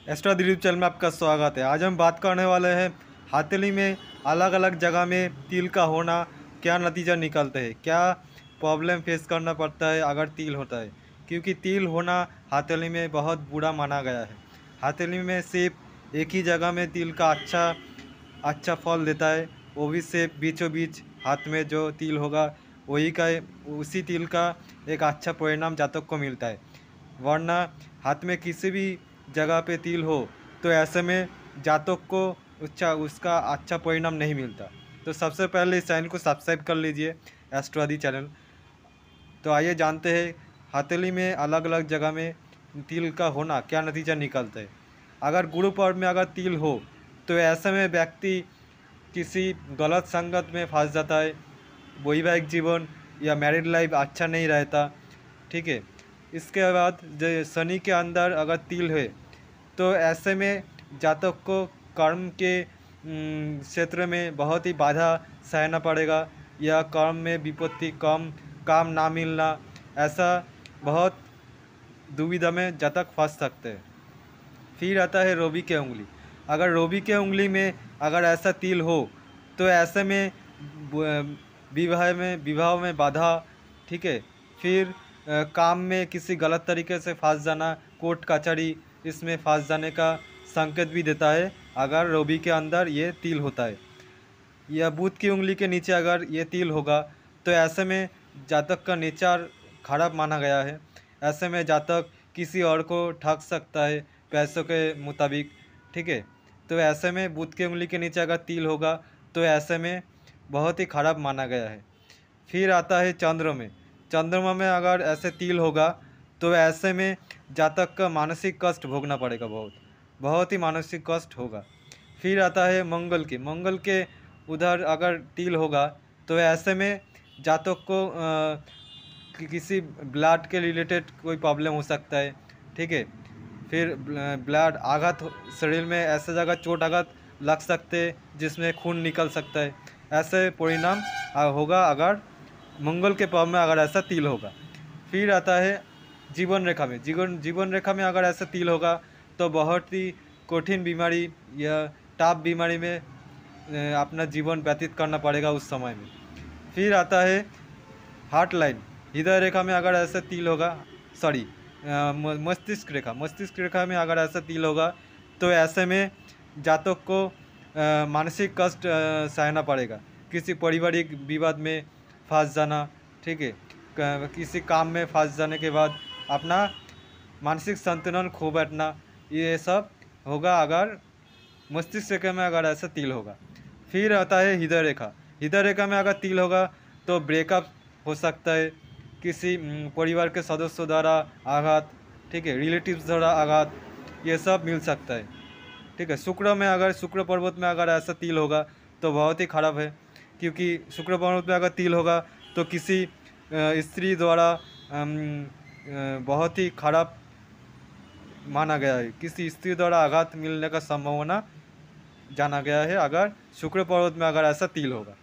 Extra YouTube channel में आपका स्वागत है। आज हम बात करने वाले हैं हथेली में अलग अलग जगह में तिल का होना क्या नतीजा निकलते हैं, क्या प्रॉब्लम फेस करना पड़ता है अगर तिल होता है। क्योंकि तिल होना हथेली में बहुत बुरा माना गया है। हथेली में सिर्फ एक ही जगह में तिल का अच्छा फल देता है, वो भी सिर्फ बीचों बीच हाथ में जो तिल होगा वही का उसी तिल का एक अच्छा परिणाम जातक को मिलता है। वरना हाथ में किसी भी जगह पे तिल हो तो ऐसे में जातक को उसका अच्छा परिणाम नहीं मिलता। तो सबसे पहले इस चैनल को सब्सक्राइब कर लीजिए, एस्ट्रोआदि चैनल। तो आइए जानते हैं हथेली में अलग अलग जगह में तिल का होना क्या नतीजा निकलता है। अगर गुरु पर्व में अगर तिल हो तो ऐसे में व्यक्ति किसी गलत संगत में फंस जाता है, वैवाहिक जीवन या मैरिड लाइफ अच्छा नहीं रहता। ठीक है। इसके बाद जो शनि के अंदर अगर तिल है तो ऐसे में जातक को कर्म के क्षेत्र में बहुत ही बाधा सहना पड़ेगा, या कर्म में विपत्ति काम ना मिलना, ऐसा बहुत दुविधा में जातक फंस सकते हैं। फिर आता है रोबी के उंगली। अगर रोबी के उंगली में अगर ऐसा तिल हो तो ऐसे में विवाह में बाधा। ठीक है। फिर काम में किसी गलत तरीके से फंस जाना, कोर्ट कचहरी इसमें फंस जाने का संकेत भी देता है अगर रोबी के अंदर ये तिल होता है। या बुध की उंगली के नीचे अगर ये तिल होगा तो ऐसे में जातक का नेचर खराब माना गया है। ऐसे में जातक किसी और को ठग सकता है पैसों के मुताबिक। ठीक है। तो ऐसे में बुध की उंगली के नीचे अगर तिल होगा तो ऐसे में बहुत ही खराब माना गया है। फिर आता है चंद्रमा में अगर ऐसे तिल होगा तो ऐसे में जातक का मानसिक कष्ट भोगना पड़ेगा, बहुत ही मानसिक कष्ट होगा। फिर आता है मंगल के उधर अगर तिल होगा तो ऐसे में जातक को किसी ब्लड के रिलेटेड कोई प्रॉब्लम हो सकता है। ठीक है। फिर ब्लड आघात, शरीर में ऐसे जगह चोट आघात लग सकते हैं जिसमें खून निकल सकता है। ऐसे परिणाम होगा अगर मंगल के प्रभाव में अगर ऐसा तिल होगा। फिर आता है जीवन रेखा में अगर ऐसा तिल होगा तो बहुत ही कठिन बीमारी या टफ बीमारी में अपना जीवन व्यतीत करना पड़ेगा उस समय में। फिर आता है हार्ट लाइन, हृदय रेखा में अगर ऐसा तिल होगा, मस्तिष्क रेखा में अगर ऐसा तिल होगा तो ऐसे में जातक को मानसिक कष्ट सहना पड़ेगा, किसी पारिवारिक विवाद में फंस जाना। ठीक है। किसी काम में फंस जाने के बाद अपना मानसिक संतुलन खो बैठना, ये सब होगा अगर मस्तिष्क रेखा में अगर ऐसा तिल होगा। फिर आता है हृदय रेखा में अगर तिल होगा तो ब्रेकअप हो सकता है, किसी परिवार के सदस्यों द्वारा आघात। ठीक है। रिलेटिव्स द्वारा आघात, ये सब मिल सकता है। ठीक है। शुक्र पर्वत में अगर ऐसा तिल होगा तो बहुत ही खराब है, क्योंकि शुक्र पर्वत में अगर तिल होगा तो किसी स्त्री द्वारा बहुत ही खराब माना गया है, किसी स्त्री द्वारा आघात मिलने का संभावना जाना गया है अगर शुक्र पर्वत में अगर ऐसा तिल होगा।